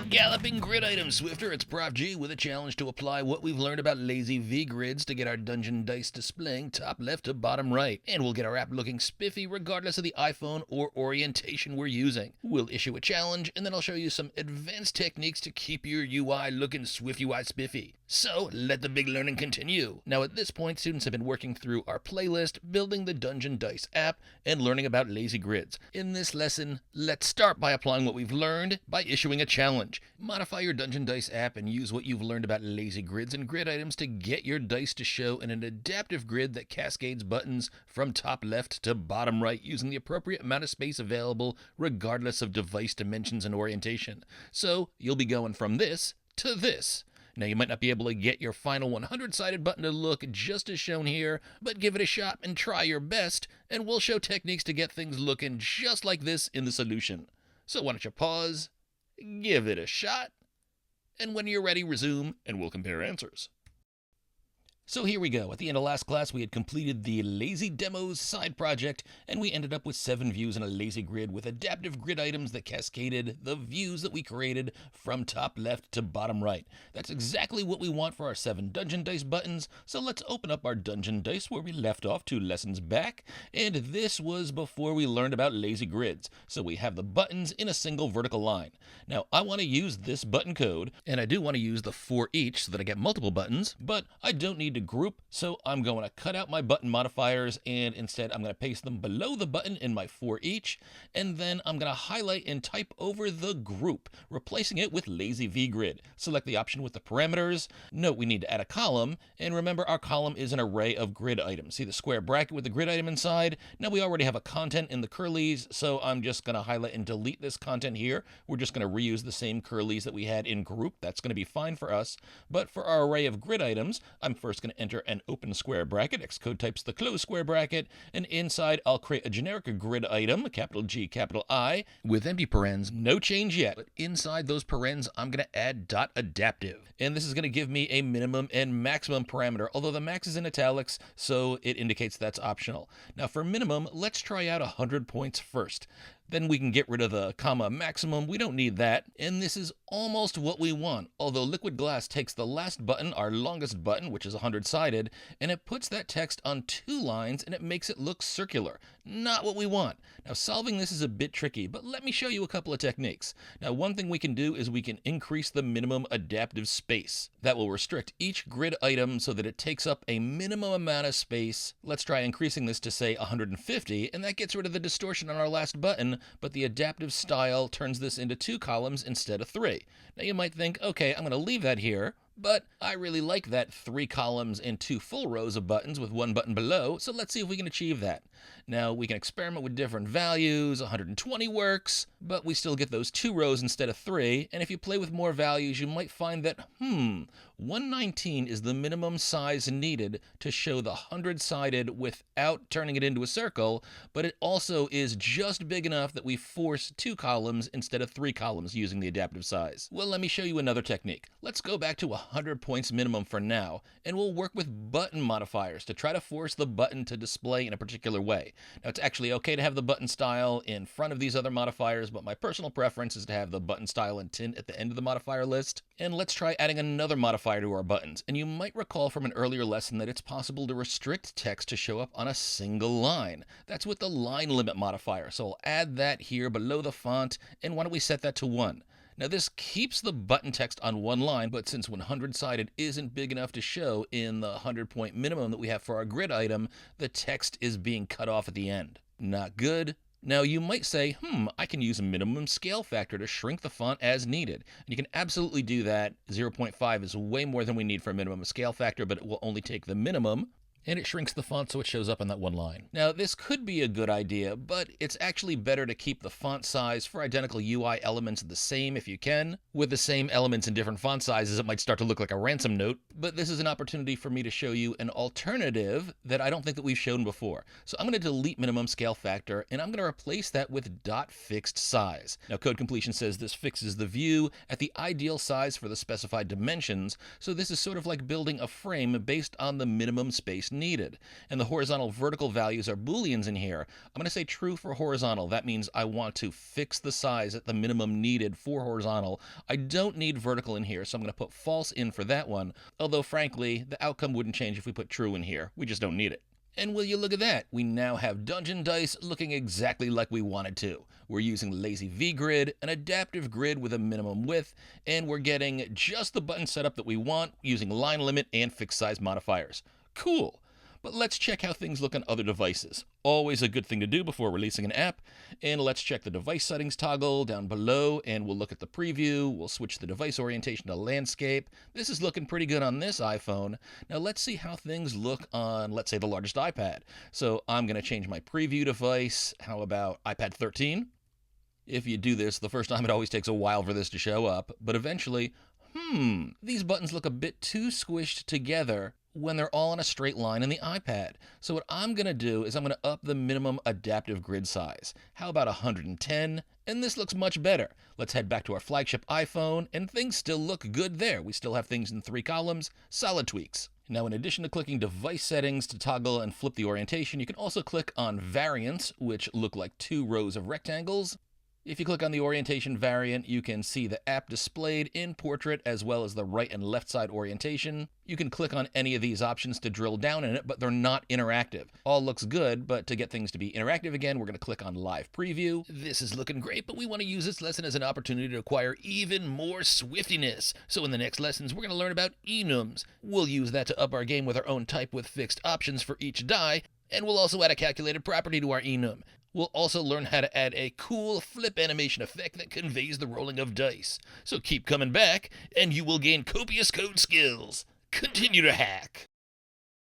Galloping grid item Swifter, it's Prof G with a challenge to apply what we've learned about LazyVGrids to get our dungeon dice displaying top left to bottom right. And we'll get our app looking spiffy regardless of the iPhone or orientation we're using. We'll issue a challenge, and then I'll show you some advanced techniques to keep your UI looking swiftui spiffy. So, let the big learning continue. Now at this point, students have been working through our playlist, building the DungeonDice app, and learning about LazyGrids. In this lesson, let's start by applying what we've learned by issuing a challenge. Modify your DungeonDice app and use what you've learned about LazyGrids and GridItems to get your dice to show in an adaptive grid that cascades buttons from top left to bottom right using the appropriate amount of space available regardless of device dimensions and orientation. So, you'll be going from this to this. Now, you might not be able to get your final 100-sided button to look just as shown here, but give it a shot and try your best, and we'll show techniques to get things looking just like this in the solution. So why don't you pause, give it a shot, and when you're ready, resume, and we'll compare answers. So here we go. At the end of last class, we had completed the Lazy Demos side project, and we ended up with 7 views in a LazyGrid with adaptive grid items that cascaded the views that we created from top left to bottom right. That's exactly what we want for our 7 DungeonDice buttons, so let's open up our DungeonDice where we left off 2 lessons back, and this was before we learned about LazyGrids. So we have the buttons in a single vertical line. Now, I want to use this button code, and I do want to use the for each so that I get multiple buttons, but I don't need to group, so I'm going to cut out my button modifiers, and instead I'm going to paste them below the button in my for each, and then I'm going to highlight and type over the group, replacing it with LazyVGrid. Select the option with the parameters. Note we need to add a column, and remember our column is an array of grid items. See the square bracket with the grid item inside? Now we already have a content in the curlies, so I'm just going to highlight and delete this content here. We're just going to reuse the same curlies that we had in group. That's going to be fine for us, but for our array of grid items, I'm first going to enter an open square bracket. Xcode types the close square bracket, and inside I'll create a generic grid item, capital G, capital I, with empty parens, no change yet. But inside those parens, I'm going to add .adaptive, and this is going to give me a minimum and maximum parameter, although the max is in italics, so it indicates that's optional. Now for minimum, let's try out 100 points first. Then we can get rid of the comma maximum. We don't need that. And this is almost what we want. Although Liquid Glass takes the last button, our longest button, which is 100-sided, and it puts that text on 2 lines and it makes it look circular. Not what we want. Now solving this is a bit tricky, but let me show you a couple of techniques. Now one thing we can do is we can increase the minimum adaptive space. That will restrict each grid item so that it takes up a minimum amount of space. Let's try increasing this to say 150, and that gets rid of the distortion on our last button, but the adaptive style turns this into 2 columns instead of 3. Now you might think, okay, I'm going to leave that here, but I really like that 3 columns and 2 full rows of buttons with 1 button below, so let's see if we can achieve that. Now we can experiment with different values. 120 works, but we still get those 2 rows instead of 3, and if you play with more values, you might find that, 119 is the minimum size needed to show the 100-sided without turning it into a circle, but it also is just big enough that we force 2 columns instead of 3 columns using the adaptive size. Well, let me show you another technique. Let's go back to 100 points minimum for now, and we'll work with button modifiers to try to force the button to display in a particular way. Now, it's actually okay to have the button style in front of these other modifiers, but my personal preference is to have the button style and tint at the end of the modifier list. And let's try adding another modifier to our buttons. And you might recall from an earlier lesson that it's possible to restrict text to show up on a single line. That's with the line limit modifier, so I'll add that here below the font, and why don't we set that to 1. Now this keeps the button text on 1 line, but since 100-sided isn't big enough to show in the 100-point minimum that we have for our grid item, the text is being cut off at the end. Not good. Now you might say, I can use a minimum scale factor to shrink the font as needed. And you can absolutely do that. 0.5 is way more than we need for a minimum scale factor, but it will only take the minimum, and it shrinks the font so it shows up on that 1 line. Now, this could be a good idea, but it's actually better to keep the font size for identical UI elements the same if you can. With the same elements in different font sizes, it might start to look like a ransom note, but this is an opportunity for me to show you an alternative that I don't think that we've shown before. So I'm going to delete minimum scale factor, and I'm going to replace that with .fixed size. Now, code completion says this fixes the view at the ideal size for the specified dimensions, so this is sort of like building a frame based on the minimum space dice needed. And the horizontal vertical values are booleans in here. I'm going to say true for horizontal. That means I want to fix the size at the minimum needed for horizontal. I don't need vertical in here, so I'm going to put false in for that one. Although, frankly, the outcome wouldn't change if we put true in here. We just don't need it. And will you look at that? We now have Dungeon Dice looking exactly like we wanted to. We're using LazyVGrid, an adaptive grid with a minimum width, and we're getting just the button setup that we want using line limit and fixed size modifiers. Cool. But let's check how things look on other devices. Always a good thing to do before releasing an app. And let's check the device settings toggle down below, and we'll look at the preview. We'll switch the device orientation to landscape. This is looking pretty good on this iPhone. Now let's see how things look on, let's say, the largest iPad. So I'm going to change my preview device. How about iPad 13? If you do this the first time, it always takes a while for this to show up. But eventually, these buttons look a bit too squished together when they're all on a straight line in the iPad. So what I'm going to do is I'm going to up the minimum adaptive grid size. How about 110? And this looks much better. Let's head back to our flagship iPhone, and things still look good there. We still have things in 3 columns, solid tweaks. Now, in addition to clicking device settings to toggle and flip the orientation, you can also click on variants, which look like 2 rows of rectangles. If you click on the orientation variant, you can see the app displayed in portrait as well as the right and left side orientation. You can click on any of these options to drill down in it, but they're not interactive. All looks good, but to get things to be interactive again, we're going to click on live preview. This is looking great, but we want to use this lesson as an opportunity to acquire even more swiftiness. So in the next lessons, we're going to learn about enums. We'll use that to up our game with our own type with fixed options for each die, and we'll also add a calculated property to our enum. We'll also learn how to add a cool flip animation effect that conveys the rolling of dice. So keep coming back, and you will gain copious code skills. Continue to hack.